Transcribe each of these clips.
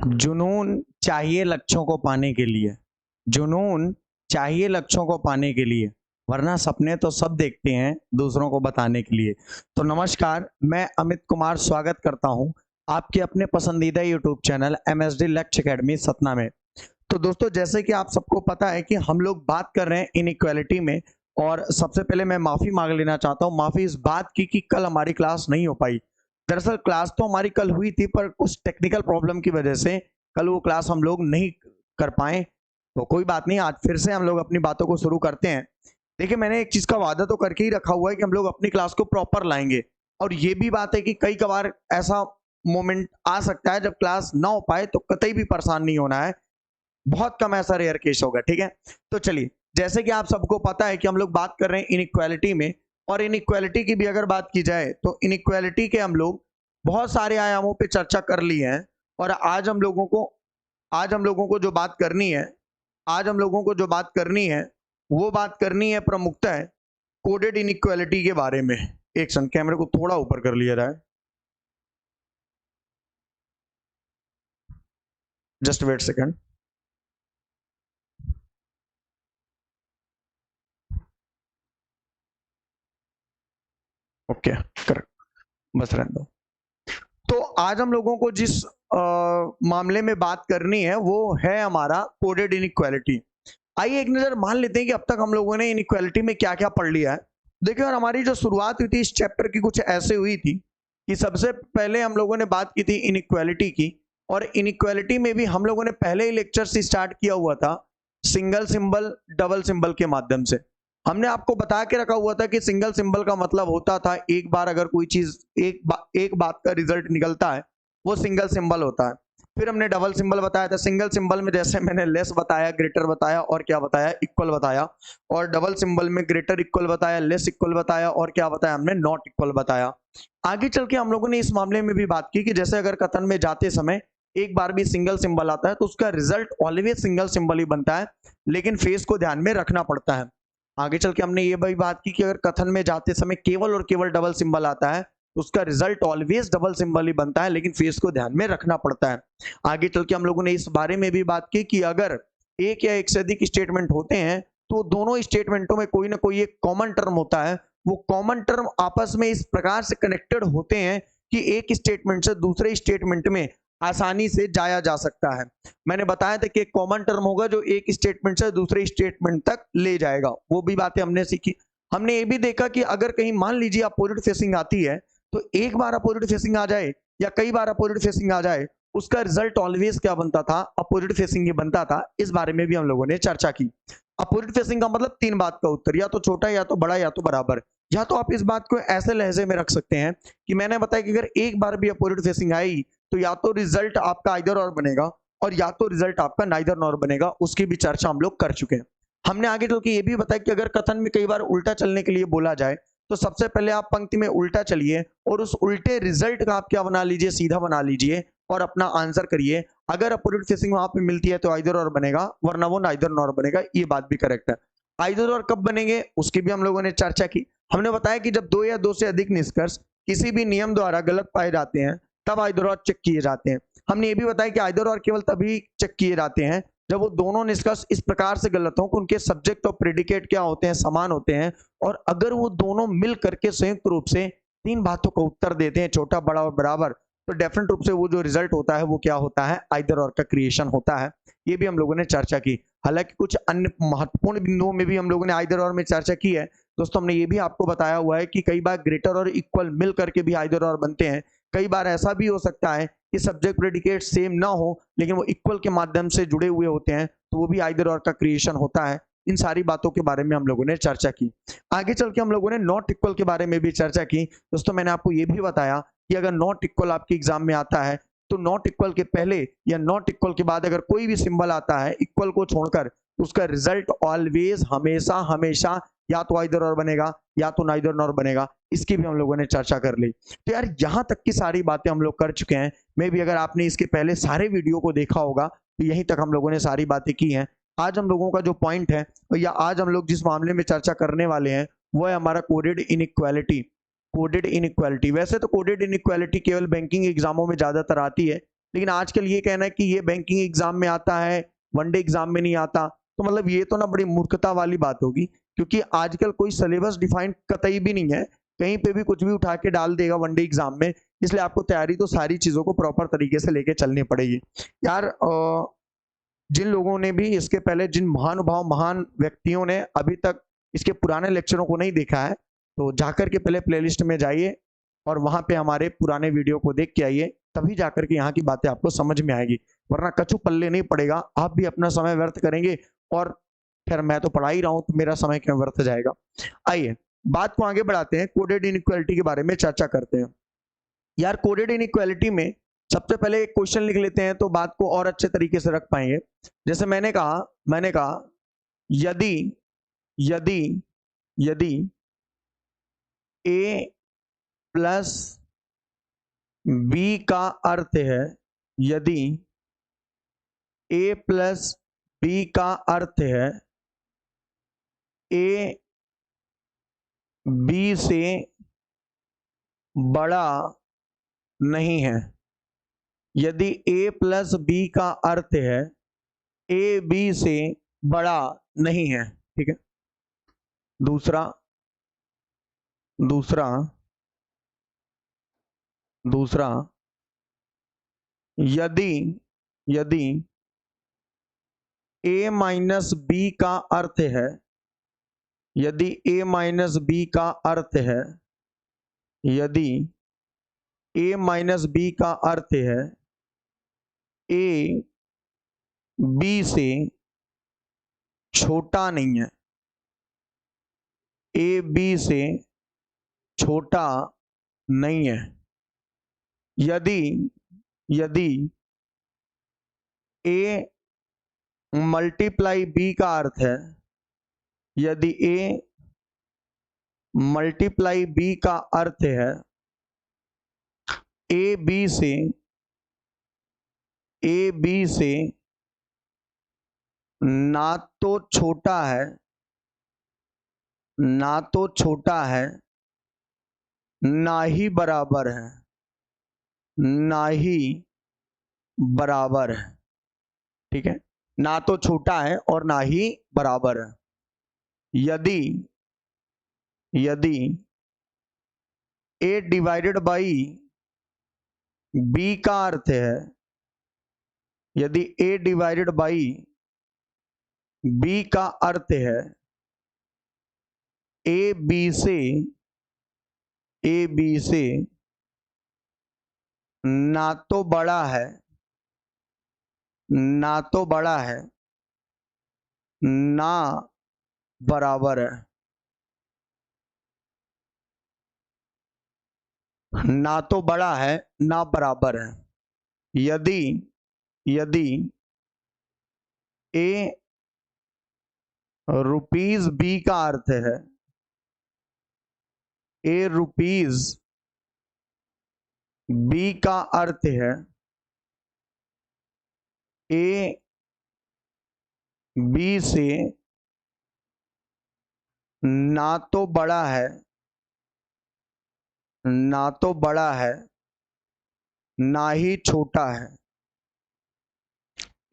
जुनून चाहिए लक्ष्यों को पाने के लिए। जुनून चाहिए लक्ष्यों को पाने के लिए, वरना सपने तो सब देखते हैं दूसरों को बताने के लिए। तो नमस्कार, मैं अमित कुमार स्वागत करता हूं आपके अपने पसंदीदा यूट्यूब चैनल एमएसडी लक्ष्य एकेडमी सतना में। तो दोस्तों, जैसे कि आप सबको पता है कि हम लोग बात कर रहे हैं इनइक्वालिटी में। और सबसे पहले मैं माफ़ी मांग लेना चाहता हूँ, माफ़ी इस बात की कि कल हमारी क्लास नहीं हो पाई। दरअसल क्लास तो हमारी कल हुई थी, पर कुछ टेक्निकल प्रॉब्लम की वजह से कल वो क्लास हम लोग नहीं कर पाए। तो कोई बात नहीं, आज फिर से हम लोग अपनी बातों को शुरू करते हैं। देखिए, मैंने एक चीज़ का वादा तो करके ही रखा हुआ है कि हम लोग अपनी क्लास को प्रॉपर लाएंगे। और ये भी बात है कि कई कभार ऐसा मोमेंट आ सकता है जब क्लास ना हो पाए, तो कतई भी परेशान नहीं होना है। बहुत कम ऐसा रेयर केस होगा, ठीक है। तो चलिए, जैसे कि आप सबको पता है कि हम लोग बात कर रहे हैं इनइक्वालिटी में। और इनइक्वालिटी की भी अगर बात की जाए तो इनइक्वालिटी के हम लोग बहुत सारे आयामों पे चर्चा कर ली है। और आज हम लोगों को जो बात करनी है, वो बात करनी है प्रमुखतः कोडेड इनइक्वालिटी के बारे में। एक सेकंड, कैमरे को थोड़ा ऊपर कर लिया जाए। Just wait second. Okay, correct, बस रहने दो। तो आज हम लोगों को जिस मामले में बात करनी है वो है हमारा कोडेड इनइक्वालिटी। आइए एक नजर मान लेते हैं कि अब तक हम लोगों ने इनइक्वालिटी में क्या क्या पढ़ लिया है। देखिए, और हमारी जो शुरुआत हुई थी इस चैप्टर की कुछ ऐसे हुई थी कि सबसे पहले हम लोगों ने बात की थी इनइक्वालिटी की। और इनइक्वालिटी में भी हम लोगों ने पहले ही लेक्चर से स्टार्ट किया हुआ था सिंगल सिंबल डबल सिंबल के माध्यम से। हमने आपको बता के रखा हुआ था कि सिंगल सिंबल का मतलब होता था एक बार अगर कोई चीज एक बात का रिजल्ट निकलता है वो सिंगल सिंबल होता है। फिर हमने डबल सिंबल बताया था। सिंगल सिंबल में जैसे मैंने लेस बताया, ग्रेटर बताया और क्या बताया, इक्वल बताया। और डबल सिंबल में ग्रेटर इक्वल बताया, लेस इक्वल बताया और क्या बताया हमने, नॉट इक्वल बताया। आगे चल के हम लोगों ने इस मामले में भी बात की कि जैसे अगर कथन में जाते समय एक बार भी सिंगल सिंबल आता है तो उसका रिजल्ट ऑलवेज सिंगल सिंबल ही बनता है, लेकिन फेस को ध्यान में रखना पड़ता है। आगे चल के हमने ये भी बात की कि अगर कथन में जाते समय केवल और केवल डबल सिंबल आता है तो उसका रिजल्ट ऑलवेज डबल सिंबल ही बनता है, लेकिन फेस को ध्यान में रखना पड़ता है। आगे चल के हम लोगों ने इस बारे में भी बात की कि अगर एक या एक से अधिक स्टेटमेंट होते हैं तो दोनों स्टेटमेंटों में कोई ना कोई एक कॉमन टर्म होता है। वो कॉमन टर्म आपस में इस प्रकार से कनेक्टेड होते हैं कि एक स्टेटमेंट से दूसरे स्टेटमेंट में आसानी से जाया जा सकता है। मैंने बताया था कि एक कॉमन टर्म होगा जो एक स्टेटमेंट से दूसरे स्टेटमेंट तक ले जाएगा। वो भी बातें हमने सीखी। हमने ये भी देखा कि अगर कहीं मान लीजिए अपोजिट फेसिंग आती है तो एक बार अपोजिट फेसिंग आ जाए या कई बार अपोजिट फेसिंग आ जाए, उसका रिजल्ट ऑलवेज क्या बनता था, अपोजिट फेसिंग ही बनता था। इस बारे में भी हम लोगों ने चर्चा की। अपोजिट फेसिंग का मतलब तीन बात का उत्तर, या तो छोटा या तो बड़ा या तो बराबर। या तो आप इस बात को ऐसे लहजे में रख सकते हैं कि मैंने बताया कि अगर एक बार भी अपोजिट फेसिंग आई तो या तो रिजल्ट आपका आइदर और बनेगा और या तो रिजल्ट आपका नाइदर नॉर बनेगा। उसकी भी चर्चा हम लोग कर चुके हैं। हमने आगे चल के ये भी बताया कि अगर कथन में कई बार उल्टा चलने के लिए बोला जाए तो सबसे पहले आप पंक्ति में उल्टा चलिए और उस उल्टे रिजल्ट का आप क्या बना लीजिए, सीधा बना लीजिए और अपना आंसर करिए। अगर अपोजिट फेसिंग वहां पे मिलती है तो आइदर और बनेगा, वरना वो नाइदर नॉर बनेगा। ये बात भी करेक्ट है। आइदर और कब बनेंगे उसकी भी हम लोगों ने चर्चा की। हमने बताया कि जब दो या दो से अधिक निष्कर्ष किसी भी नियम द्वारा गलत पाए जाते हैं तब आइदर और चेक किए जाते हैं। हमने ये भी बताया कि आइदर और केवल तभी चेक किए जाते हैं जब वो दोनों निष्कर्ष इस प्रकार से गलत हो कि उनके सब्जेक्ट और प्रेडिकेट क्या होते हैं, समान होते हैं। और अगर वो दोनों मिल करके संयुक्त रूप से तीन बातों का उत्तर देते हैं, छोटा बड़ा और बराबर, तो डेफिनेट रूप से वो जो रिजल्ट होता है वो क्या होता है, आइदर और का क्रिएशन होता है। ये भी हम लोगों ने चर्चा की। हालांकि कुछ अन्य महत्वपूर्ण बिंदुओं में भी हम लोगों ने आइदर और में चर्चा की है। दोस्तों, हमने ये भी आपको बताया हुआ है कि कई बार ग्रेटर और इक्वल मिल करके भी आइदर और बनते हैं। कई बार ऐसा भी हो सकता है कि सब्जेक्ट प्रेडिकेट सेम ना हो लेकिन वो इक्वल के माध्यम से जुड़े हुए होते हैं, तो वो भी आइदर और का क्रिएशन होता है। इन सारी बातों के बारे में हम लोगों ने चर्चा की। आगे चल के हम लोगों ने नॉट इक्वल के बारे में भी चर्चा की। दोस्तों, मैंने आपको ये भी बताया कि अगर नॉट इक्वल आपके एग्जाम में आता है तो नॉट इक्वल के पहले या नॉट इक्वल के बाद अगर कोई भी सिंबल आता है इक्वल को छोड़कर, तो उसका रिजल्ट ऑलवेज हमेशा हमेशा या तो आइदर और बनेगा या तो नाइदर नॉर बनेगा। इसकी भी हम लोगों ने चर्चा कर ली। तो यार, यहां तक की सारी बातें हम लोग कर चुके हैं। मे भी अगर आपने इसके पहले सारे वीडियो को देखा होगा तो यहीं तक हम लोगों ने सारी बातें की हैं। आज हम लोगों का जो पॉइंट है या आज हम लोग जिस मामले में चर्चा करने वाले हैं वो है हमारा कोडेड इनइक्वालिटी। कोडेड इनइक्वालिटी, वैसे तो कोडेड इनइक्वालिटी केवल बैंकिंग एग्जामों में ज्यादातर आती है, लेकिन आजकल ये कहना है कि ये बैंकिंग एग्जाम में आता है, वनडे एग्जाम में नहीं आता, तो मतलब ये तो ना बड़ी मूर्खता वाली बात होगी, क्योंकि आजकल कोई सिलेबस डिफाइन कतई भी नहीं है, कहीं पे भी कुछ भी उठा के डाल देगा वनडे एग्जाम में। इसलिए आपको तैयारी तो सारी चीजों को प्रॉपर तरीके से लेके चलनी पड़ेगी यार। जिन लोगों ने भी इसके पहले, जिन महानुभाव महान व्यक्तियों ने अभी तक इसके पुराने लेक्चरों को नहीं देखा है, तो जाकर के पहले प्लेलिस्ट में जाइए और वहां पे हमारे पुराने वीडियो को देख के आइए, तभी जाकर के यहाँ की बातें आपको समझ में आएगी, वरना कछु पल्ले नहीं पड़ेगा, आप भी अपना समय व्यर्थ करेंगे और फिर मैं तो पढ़ा ही रहा हूं तो मेरा समय क्यों व्यर्थ जाएगा। आइए बात को आगे बढ़ाते हैं, कोडेड इनइक्वालिटी के बारे में चर्चा करते हैं। यार कोडेड इनइक्वालिटी में सबसे पहले एक क्वेश्चन लिख लेते हैं तो बात को और अच्छे तरीके से रख पाएंगे। जैसे मैंने कहा यदि यदि यदि a प्लस बी का अर्थ है, यदि a प्लस बी का अर्थ है a बी से बड़ा नहीं है, यदि a प्लस बी का अर्थ है a बी से बड़ा नहीं है, ठीक है। दूसरा दूसरा दूसरा यदि a माइनस बी का अर्थ है, यदि a माइनस बी का अर्थ है, यदि a माइनस बी का अर्थ है a बी से छोटा नहीं है, a बी से छोटा नहीं है, यदि a मल्टीप्लाई बी का अर्थ है, यदि a मल्टीप्लाई बी का अर्थ है a बी से ना तो छोटा है, ना तो छोटा है, ना ही बराबर है, ना ही बराबर है, ठीक है। ना तो छोटा है और ना ही बराबर है। यदि a डिवाइडेड बाई b का अर्थ है, यदि a डिवाइडेड बाई b का अर्थ है a b से ना तो बड़ा है, ना तो बड़ा है, ना बराबर है, ना तो बड़ा है ना बराबर है। यदि a रुपीज बी का अर्थ है, a रुपीज बी का अर्थ है a बी से ना तो बड़ा है, ना तो बड़ा है, ना ही छोटा है,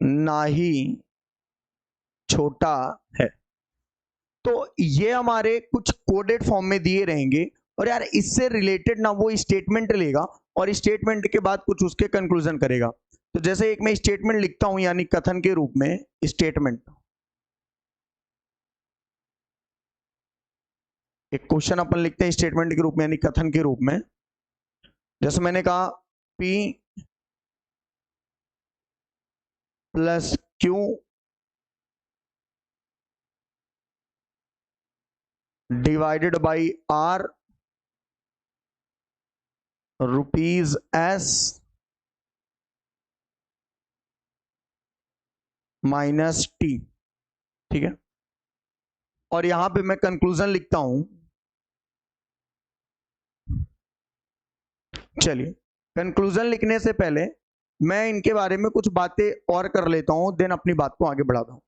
ना ही छोटा है। तो ये हमारे कुछ कोडेड फॉर्म में दिए रहेंगे, और यार इससे रिलेटेड ना वो स्टेटमेंट लेगा और स्टेटमेंट के बाद कुछ उसके कंक्लूजन करेगा। तो जैसे एक मैं स्टेटमेंट लिखता हूं, यानी कथन के रूप में स्टेटमेंट, एक क्वेश्चन अपन लिखते हैं स्टेटमेंट के रूप में यानी कथन के रूप में। जैसे मैंने कहा P plus Q divided by R rupees S minus T, ठीक है। और यहां पे मैं कंक्लूजन लिखता हूं, चलिए कंक्लूजन लिखने से पहले मैं इनके बारे में कुछ बातें और कर लेता हूं, देन अपनी बात को आगे बढ़ाता हूं।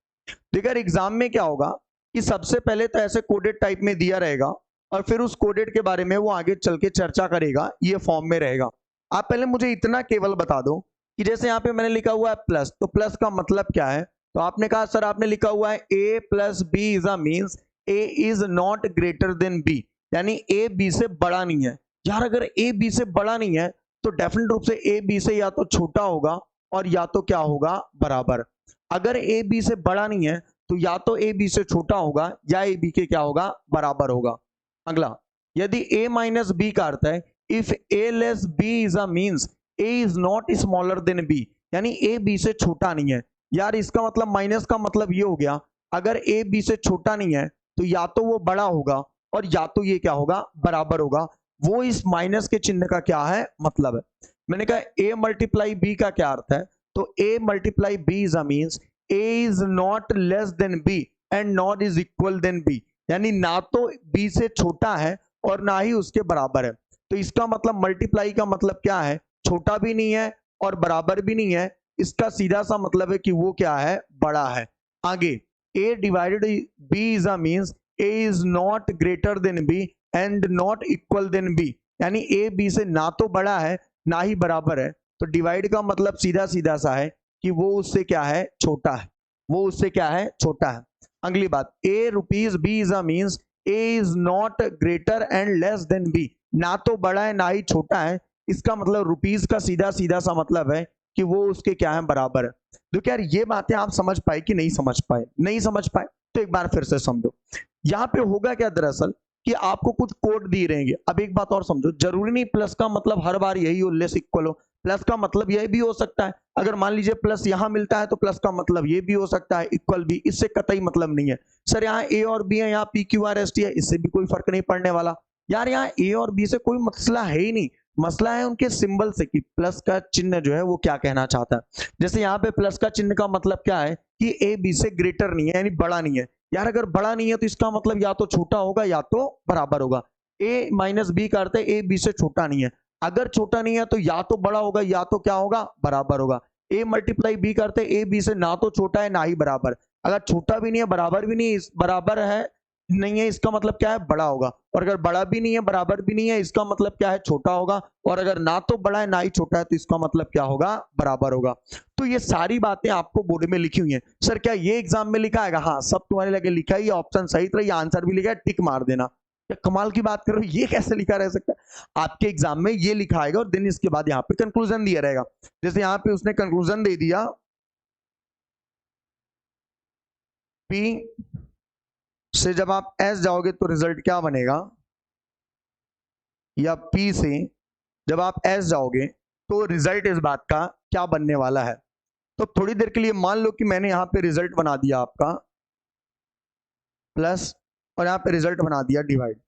देखिए एग्जाम में क्या होगा कि सबसे पहले तो ऐसे कोडेड टाइप में दिया रहेगा और फिर उस कोडेड के बारे में वो आगे चल के चर्चा करेगा, ये फॉर्म में रहेगा। आप पहले मुझे इतना केवल बता दो कि जैसे यहाँ पे मैंने लिखा हुआ है प्लस, तो प्लस का मतलब क्या है? तो आपने कहा सर आपने लिखा हुआ है a plus B is a means a is not greater than b, यानी a b से बड़ा नहीं है। यार अगर a b से बड़ा नहीं है तो डेफिनेट रूप से a b से या तो छोटा होगा और या तो क्या होगा, बराबर। अगर a b से बड़ा नहीं है तो या तो a b से छोटा होगा या a b के क्या होगा, बराबर होगा। अगला, यदि a माइनस बी का अर्थ है if a less b is a means a is not smaller than b, यानी a b से छोटा नहीं है। यार इसका मतलब माइनस का मतलब ये हो गया, अगर a b से छोटा नहीं है तो या तो वो बड़ा होगा और या तो ये क्या होगा, बराबर होगा। वो इस माइनस के चिन्ह का क्या है, मतलब है। मैंने कहा a मल्टीप्लाई b का क्या अर्थ है? तो a multiply b is a means a is not less than b and not is equal than b, यानी ना तो b से छोटा है और ना ही उसके बराबर है। तो इसका मतलब मल्टीप्लाई का मतलब क्या है, छोटा भी नहीं है और बराबर भी नहीं है। इसका सीधा सा मतलब है कि वो क्या है, बड़ा है। आगे, a divided b is a means a is not greater than b and not equal than b, यानी a b से ना तो बड़ा है ना ही बराबर है। तो डिवाइड का मतलब सीधा सीधा सा है कि वो उससे क्या है, छोटा है। वो उससे क्या है, छोटा है। अगली बात, a rupees b is a means a is not greater and less than b, ना तो बड़ा है ना ही छोटा है। इसका मतलब रुपीज का सीधा सीधा सा मतलब है कि वो उसके क्या है, बराबर है। तो यार ये बातें आप समझ पाए कि नहीं समझ पाए? नहीं समझ पाए तो एक बार फिर से समझो। यहाँ पे होगा क्या दरअसल कि आपको कुछ कोड दिए रहेंगे। अब एक बात और समझो, जरूरी नहीं प्लस का मतलब हर बार यही हो, लेस इक्वल हो। प्लस का मतलब यह भी हो सकता है, अगर मान लीजिए प्लस यहां मिलता है तो प्लस का मतलब ये भी हो सकता है इक्वल भी, इससे कतई मतलब नहीं है। सर यहाँ ए और बी है, यहाँ P Q R S T है, इससे भी कोई फर्क नहीं पड़ने वाला। यार यहाँ ए और बी से कोई मसला है ही नहीं, मसला है उनके सिंबल से कि प्लस का चिन्ह जो है वो क्या कहना चाहता है। जैसे यहाँ पे प्लस का चिन्ह का मतलब क्या है कि ए बी से ग्रेटर नहीं है, यानी बड़ा नहीं है। यार अगर बड़ा नहीं है तो इसका मतलब या तो छोटा होगा या तो बराबर होगा। ए माइनस बी का अर्थ है ए बी से छोटा नहीं है, अगर छोटा नहीं है तो या तो बड़ा होगा या तो क्या होगा, बराबर होगा। ए मल्टीप्लाई बी करते ए बी से ना तो छोटा है ना ही बराबर, अगर छोटा भी नहीं है बराबर भी नहीं, बराबर है नहीं है, इसका मतलब क्या है, बड़ा होगा। और अगर बड़ा भी नहीं है बराबर भी नहीं है, इसका मतलब क्या है, छोटा होगा। और अगर ना तो बड़ा है ना ही छोटा है तो इसका मतलब क्या होगा, बराबर होगा। तो ये सारी बातें आपको बोर्ड में लिखी हुई हैं। सर क्या ये एग्जाम में लिखा है? हाँ, सब तुम्हारे लगे लिखा है, ये ऑप्शन सही तरह, ये आंसर भी लिखा है, टिक मार देना। क्या कमाल की बात कर रहे हो, ये कैसे लिखा रह सकता है? आपके एग्जाम में ये लिखा आएगा और दिन इसके बाद यहाँ पे कंक्लूजन दिया रहेगा। जैसे यहाँ पे उसने कंक्लूजन दे दिया पी से जब आप एस जाओगे तो रिजल्ट क्या बनेगा, या पी से जब आप एस जाओगे तो रिजल्ट इस बात का क्या बनने वाला है। तो थोड़ी देर के लिए मान लो कि मैंने यहाँ पे रिजल्ट बना दिया आपका प्लस और यहाँ पे रिजल्ट बना दिया डिवाइड।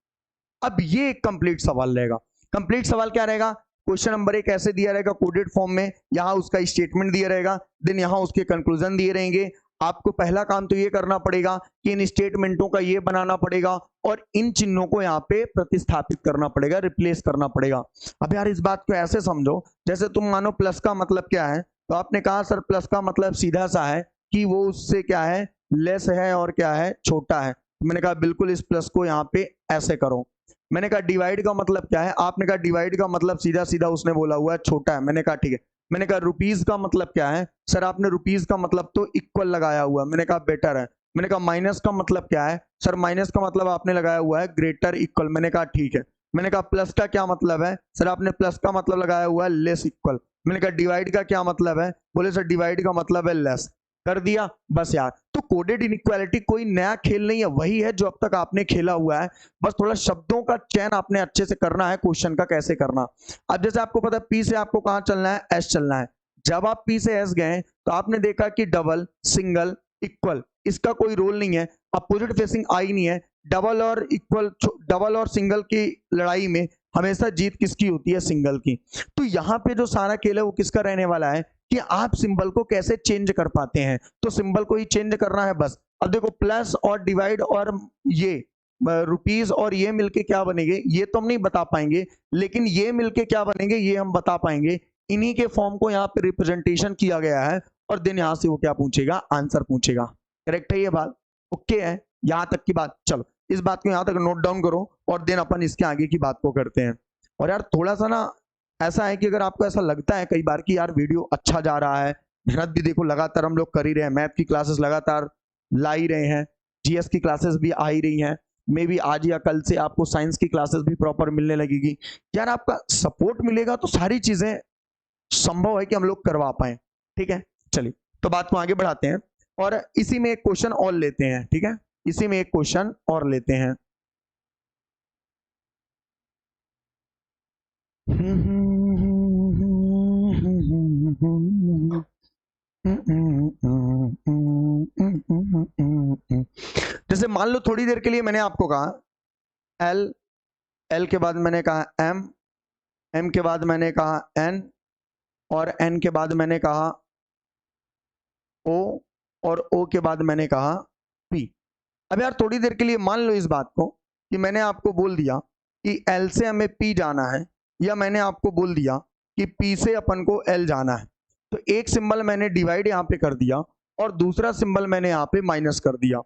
अब ये एक कंप्लीट सवाल रहेगा। कंप्लीट सवाल क्या रहेगा, क्वेश्चन नंबर एक ऐसे दिया रहेगा कोडेड फॉर्म में, यहाँ उसका स्टेटमेंट दिया रहेगा, देन यहाँ उसके कंक्लूजन दिए रहेंगे। आपको पहला काम तो ये करना पड़ेगा कि इन स्टेटमेंटों का ये बनाना पड़ेगा और इन चिन्हों को यहाँ पे प्रतिस्थापित करना पड़ेगा, रिप्लेस करना पड़ेगा। अब यार इस बात को ऐसे समझो, जैसे तुम मानो प्लस का मतलब क्या है, तो आपने कहा सर प्लस का मतलब सीधा सा है कि वो उससे क्या है, लेस है और क्या है, छोटा है। मैंने कहा बिल्कुल इस प्लस को यहाँ पे ऐसे करो। मैंने कहा डिवाइड का मतलब क्या है, आपने कहा डिवाइड का मतलब सीधा सीधा उसने बोला हुआ है छोटा है। मैंने कहा ठीक है। मैंने कहा रुपीज का मतलब क्या है, सर आपने रुपीज का मतलब तो इक्वल लगाया हुआ है। मैंने कहा बेटर है। मैंने कहा माइनस का मतलब क्या है, सर माइनस का मतलब आपने लगाया हुआ है ग्रेटर इक्वल। मैंने कहा ठीक है। मैंने कहा प्लस का क्या मतलब है, सर आपने प्लस का मतलब लगाया हुआ है लेस इक्वल। मैंने कहा डिवाइड का क्या मतलब है, बोले सर डिवाइड का मतलब है लेस। कर दिया बस यार। तो कोडेड इनइक्वालिटी कोई नया खेल नहीं है, वही है जो अब तक आपने खेला हुआ है। बस थोड़ा शब्दों का चयन आपने अच्छे से करना है, क्वेश्चन का कैसे करना। अब जैसे आपको पता है पी से आपको कहां चलना है, एस चलना है। जब आप पी से एस गए तो आपने देखा कि डबल सिंगल इक्वल इसका कोई रोल नहीं है, अपोजिट फेसिंग आई नहीं है। डबल और इक्वल, डबल और सिंगल की लड़ाई में हमेशा जीत किसकी होती है, सिंगल की। तो यहाँ पे जो सारा खेल है वो किसका रहने वाला है कि आप सिंबल को कैसे चेंज कर पाते हैं। तो सिंबल को ही चेंज करना है बस। अब देखो प्लस और डिवाइड और ये रुपीज और ये मिलके क्या बनेंगे ये तो हम नहीं बता पाएंगे, लेकिन ये मिलके क्या बनेंगे ये हम बता पाएंगे। इन्हीं के फॉर्म को यहाँ पे रिप्रेजेंटेशन किया गया है और देन यहाँ से वो क्या पूछेगा, आंसर पूछेगा। करेक्ट है ये बात? ओके है यहाँ तक की बात? चलो इस बात को यहाँ तक नोट डाउन करो और देन अपन इसके आगे की बात को करते हैं। और यार थोड़ा सा ना ऐसा है कि अगर आपको ऐसा लगता है कई बार कि यार वीडियो अच्छा जा रहा है, मेहनत भी देखो लगातार हम लोग कर ही रहे हैं, मैथ की क्लासेस लगातार ला ही रहे हैं, जीएस की क्लासेस भी आ ही रही हैं, मे बी आज या कल से आपको साइंस की क्लासेस भी प्रॉपर मिलने लगेगी, यार आपका सपोर्ट मिलेगा तो सारी चीजें संभव है कि हम लोग करवा पाए। ठीक है, चलिए तो बात को आगे बढ़ाते हैं और इसी में एक क्वेश्चन और लेते हैं। ठीक है, इसी में एक क्वेश्चन और लेते हैं। जैसे मान लो थोड़ी देर के लिए मैंने आपको कहा एल, एल के बाद मैंने कहा एम, एम के बाद मैंने कहा एन, और एन के बाद मैंने कहा ओ, और ओ के बाद मैंने कहा पी। अब यार थोड़ी देर के लिए मान लो इस बात को कि मैंने आपको बोल दिया कि एल से हमें पी जाना है, या मैंने आपको बोल दिया कि पी से अपन को एल जाना है। तो एक सिंबल मैंने डिवाइड यहाँ पे कर दिया और दूसरा सिंबल मैंने यहाँ पे माइनस कर दिया।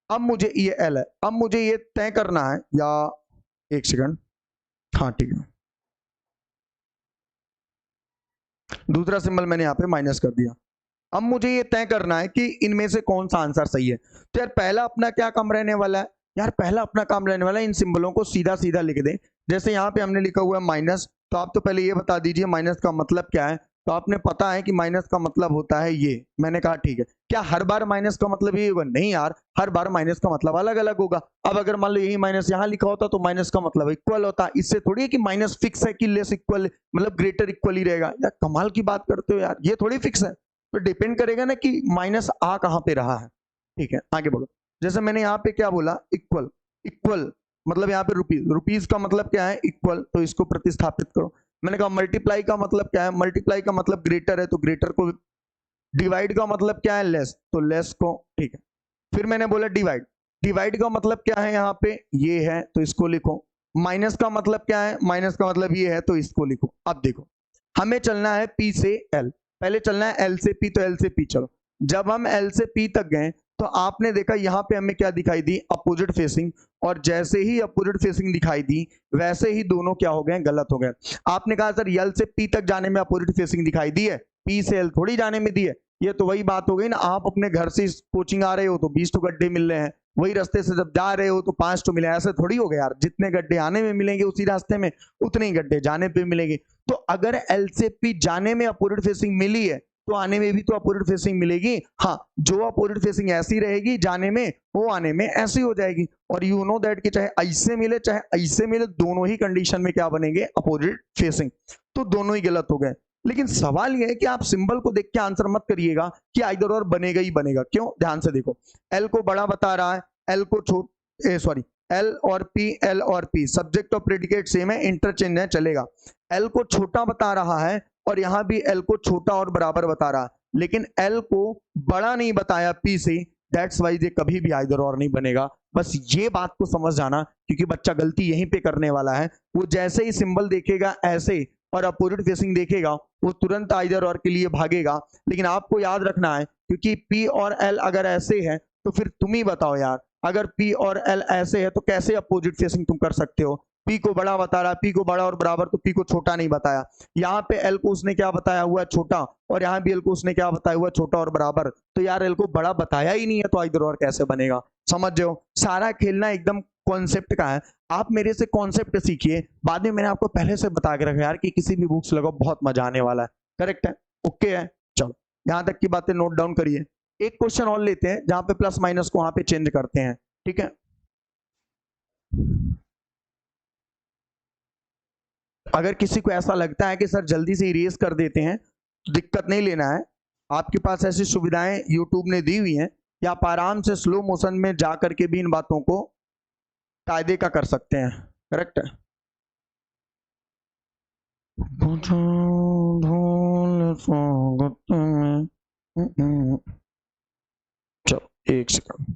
अब मुझे ये एल है, अब मुझे ये तय करना है, या एक सेकंड, हाँ ठीक है, दूसरा सिंबल मैंने यहाँ पे माइनस कर दिया। अब मुझे ये तय करना है कि इनमें से कौन सा आंसर सही है। तो यार पहला अपना क्या काम रहने वाला है, यार पहला अपना काम रहने वाला है इन सिंबलों को सीधा सीधा लिख दें। जैसे यहाँ पे हमने लिखा हुआ है माइनस, तो आप तो पहले ये बता दीजिए माइनस का मतलब क्या है। तो आपने पता है कि माइनस का मतलब होता है ये, मैंने कहा ठीक है। क्या हर बार माइनस का मतलब ये होगा? नहीं यार, हर बार माइनस का मतलब अलग अलग होगा। अब अगर मान लो यही माइनस यहाँ लिखा होता तो माइनस का मतलब इक्वल होता। इससे थोड़ी है कि माइनस फिक्स है कि लेस इक्वल मतलब ग्रेटर इक्वल ही रहेगा। यार कमाल की बात करते हो यार, ये थोड़ी फिक्स है। तो डिपेंड करेगा ना कि माइनस आ कहां पे रहा है। ठीक है, आगे बढ़ो। जैसे मैंने यहाँ पे क्या बोला, इक्वल, इक्वल मतलब यहाँ पे रुपीज, रुपीज का मतलब क्या है, इक्वल, तो इसको प्रतिस्थापित करो। मैंने कहा मल्टीप्लाई का मतलब क्या है, मल्टीप्लाई का मतलब ग्रेटर है, तो ग्रेटर को, डिवाइड का मतलब क्या है, लेस, तो लेस को, ठीक है। फिर मैंने बोला डिवाइड, डिवाइड का मतलब क्या है, यहाँ पे ये है तो इसको लिखो। माइनस का मतलब क्या है, माइनस का मतलब ये है तो इसको लिखो। अब देखो हमें चलना है पी से एल, पहले चलना है एल से पी, तो एल से पी चलो। जब हम एल से पी तक गए तो आपने देखा यहाँ पे हमें क्या दिखाई दी, अपोजिट फेसिंग, और जैसे ही अपोजिट फेसिंग दिखाई दी वैसे ही दोनों क्या हो गए, गलत हो गए। आपने कहा सर एल से पी तक जाने में अपोजिट फेसिंग दिखाई दी है, पी से एल थोड़ी जाने में दी है। ये तो वही बात हो गई ना, आप अपने घर से कोचिंग आ रहे हो तो 20 तो गड्ढे मिल रहे हैं, वही रास्ते से जब जा रहे हो तो 5 तो मिले। ऐसे थोड़ी हो गए यार, जितने गड्ढे आने में मिलेंगे उसी रास्ते में उतने ही गड्ढे जाने पे मिलेंगे। तो अगर एल से पी जाने में अपोजिट फेसिंग मिली है तो आने में भी तो अपोजिट फेसिंग मिलेगी। हाँ, जो अपोजिट फेसिंग ऐसी रहेगी जाने में, वो आने में ऐसी हो जाएगी। और यू नो दैट कि चाहे ऐसे मिले चाहे ऐसे मिले, दोनों ही कंडीशन में क्या बनेंगे, अपोजिट फेसिंग। तो दोनों ही गलत हो गए। लेकिन सवाल यह है कि आप सिंबल को देख के आंसर मत करिएगा कि आइदर और बनेगा ही बनेगा। क्यों? ध्यान से देखो, एल को बड़ा बता रहा है, एल को सॉरी, एल और पी, एल और पी सब्जेक्ट और प्रेडिकेट सेम है, इंटरचेंज है, चलेगा। एल को छोटा बता रहा है और यहां भी एल को छोटा और बराबर बता रहा है, लेकिन एल को बड़ा नहीं बताया पी से, दैट्स वाई ये कभी भी आइदर और नहीं बनेगा। बस ये बात को समझ जाना, क्योंकि बच्चा गलती यहीं पे करने वाला है। वो जैसे ही सिंबल देखेगा ऐसे और अपोजिट फेसिंग देखेगा वो तुरंत आइदर और के लिए भागेगा। लेकिन आपको याद रखना है, क्योंकि पी और एल अगर ऐसे है तो फिर तुम ही बताओ यार, अगर पी और एल ऐसे है तो कैसे अपोजिट फेसिंग तुम कर सकते हो? पी को बड़ा बता रहा, पी को बड़ा और बराबर, तो पी को छोटा नहीं बताया। यहाँ पे एल को उसने क्या बताया हुआ, छोटा, और यहाँ भी एल को उसने क्या बताया हुआ, छोटा और बराबर। तो यार एल को बड़ा बताया ही नहीं है तो इधर और कैसे बनेगा? समझ जाओ, सारा खेलना एकदम कॉन्सेप्ट का है। आप मेरे से कॉन्सेप्ट सीखिए, बाद में मैंने आपको पहले से बता के रखा यार कि किसी भी बुक्स लगाओ, बहुत मजा आने वाला है। करेक्ट है? ओके है, चलो यहां तक की बातें नोट डाउन करिए। एक क्वेश्चन और लेते हैं जहां पे प्लस माइनस को वहां पे चेंज करते हैं। ठीक है, अगर किसी को ऐसा लगता है कि सर जल्दी से इरेज कर देते हैं तो दिक्कत नहीं लेना है, आपके पास ऐसी सुविधाएं यूट्यूब ने दी हुई हैं कि आप आराम से स्लो मोशन में जा करके भी इन बातों को कायदे का कर सकते हैं। करेक्ट है? चलो एक सेकंड,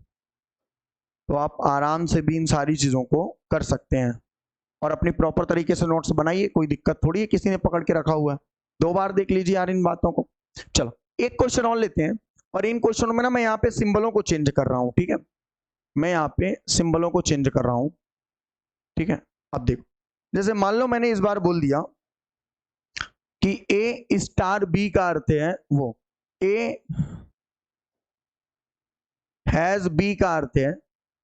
तो आप आराम से भी इन सारी चीजों को कर सकते हैं और अपनी प्रॉपर तरीके से नोट्स बनाइए। कोई दिक्कत थोड़ी है, किसी ने पकड़ के रखा हुआ है। 2 बार देख लीजिए यार इन बातों को। चलो एक क्वेश्चन और लेते हैं, और इन क्वेश्चनों में ना मैं यहाँ पे सिंबलों को चेंज कर रहा हूँ। ठीक है, मैं यहाँ पे सिंबलों को चेंज कर रहा हूँ। ठीक है, अब देखो, जैसे मान लो मैंने इस बार बोल दिया कि ए स्टार बी का अर्थ है वो ए हैज बी का अर्थ है,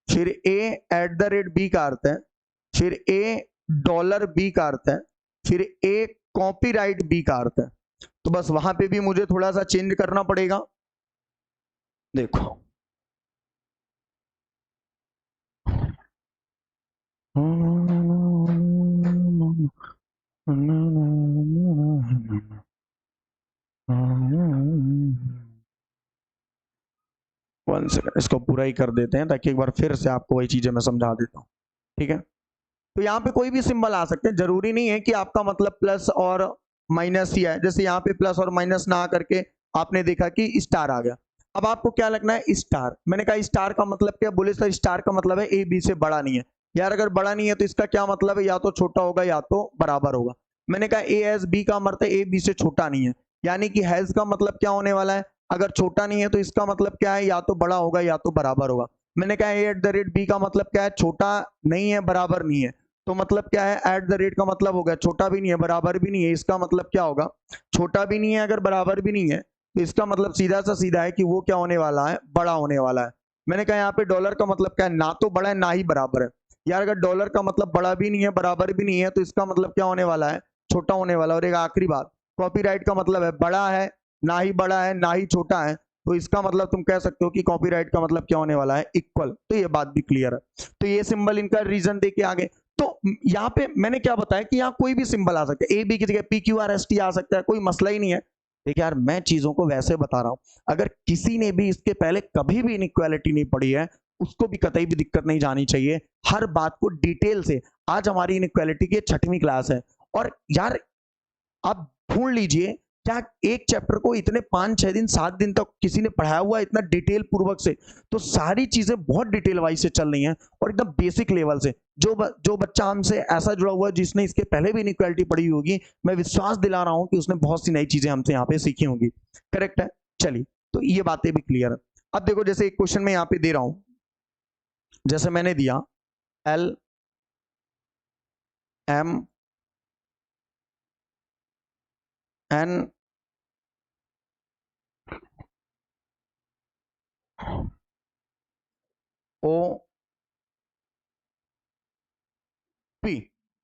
फिर ए एट द रेट बी का अर्थ है, फिर ए डॉलर बी का अर्थ है, फिर ए कॉपीराइट बी का अर्थ है। तो बस वहां पे भी मुझे थोड़ा सा चेंज करना पड़ेगा। देखो वन सेकंड, इसको पूरा ही कर देते हैं ताकि एक बार फिर से आपको वही चीजें मैं समझा देता हूँ। ठीक है, तो यहाँ पे कोई भी सिंबल आ सकते हैं, जरूरी नहीं है कि आपका मतलब प्लस और माइनस ही है। जैसे यहाँ पे प्लस और माइनस ना करके आपने देखा कि स्टार आ गया। अब आपको क्या लगना है स्टार, मैंने कहा स्टार का मतलब क्या, बोले सर स्टार का मतलब है ए बी से बड़ा नहीं है। यार अगर बड़ा नहीं है तो इसका क्या मतलब है, या तो छोटा होगा या तो बराबर होगा। मैंने कहा ए एस बी का मतलब ए बी से छोटा नहीं है, यानी कि हैज का मतलब क्या होने वाला है, अगर छोटा नहीं है तो इसका मतलब क्या है, या तो बड़ा होगा या तो बराबर होगा। मैंने कहा ए एट द रेट बी का मतलब क्या है, छोटा नहीं है बराबर नहीं है, तो मतलब क्या है एट द रेट का मतलब हो गया छोटा भी नहीं है बराबर भी नहीं है। इसका मतलब क्या होगा, छोटा भी नहीं है अगर बराबर भी नहीं है तो इसका मतलब सीधा सा सीधा है कि वो क्या होने वाला है, बड़ा होने वाला है। मैंने कहा यहाँ पे डॉलर का मतलब क्या है, ना तो बड़ा है ना ही बराबर है। यार अगर डॉलर का मतलब बड़ा भी नहीं है बराबर भी नहीं है तो इसका मतलब क्या होने वाला है, छोटा होने वाला है। और एक आखिरी बात, कॉपीराइट का मतलब है बड़ा है, ना ही बड़ा है ना ही छोटा है, तो इसका मतलब तुम कह सकते हो कि कॉपीराइट का मतलब क्या होने वाला है, इक्वल। तो ये बात भी क्लियर है। तो ये सिंबल इनका रीजन दे के आगे। तो यहाँ पे मैंने क्या बताया कि यहाँ कोई भी सिंबल आ सकता है, ए बी की जगह P Q R S T आ सकता है, कोई मसला ही नहीं है। देखिए यार मैं चीजों को वैसे बता रहा हूं, अगर किसी ने भी इसके पहले कभी भी इनइक्वालिटी नहीं पढ़ी है उसको भी कतई भी दिक्कत नहीं जानी चाहिए, हर बात को डिटेल से। आज हमारी इनइक्वालिटी की 6वीं क्लास है और यार आप ढूंढ लीजिए क्या एक चैप्टर को इतने 5 6 दिन 7 दिन तक किसी ने पढ़ाया हुआ है इतना डिटेल पूर्वक से। तो सारी चीजें बहुत डिटेल वाइज से चल रही हैं और एकदम बेसिक लेवल से। जो बच्चा हमसे ऐसा जुड़ा हुआ है जिसने इसके पहले भी इनइक्वालिटी पढ़ी होगी, मैं विश्वास दिला रहा हूं कि उसने बहुत सी नई चीजें हमसे यहाँ पे सीखी होंगी। करेक्ट है, चलिए तो ये बातें भी क्लियर है। अब देखो जैसे एक क्वेश्चन मैं यहाँ पे दे रहा हूं, जैसे मैंने दिया L M N O P,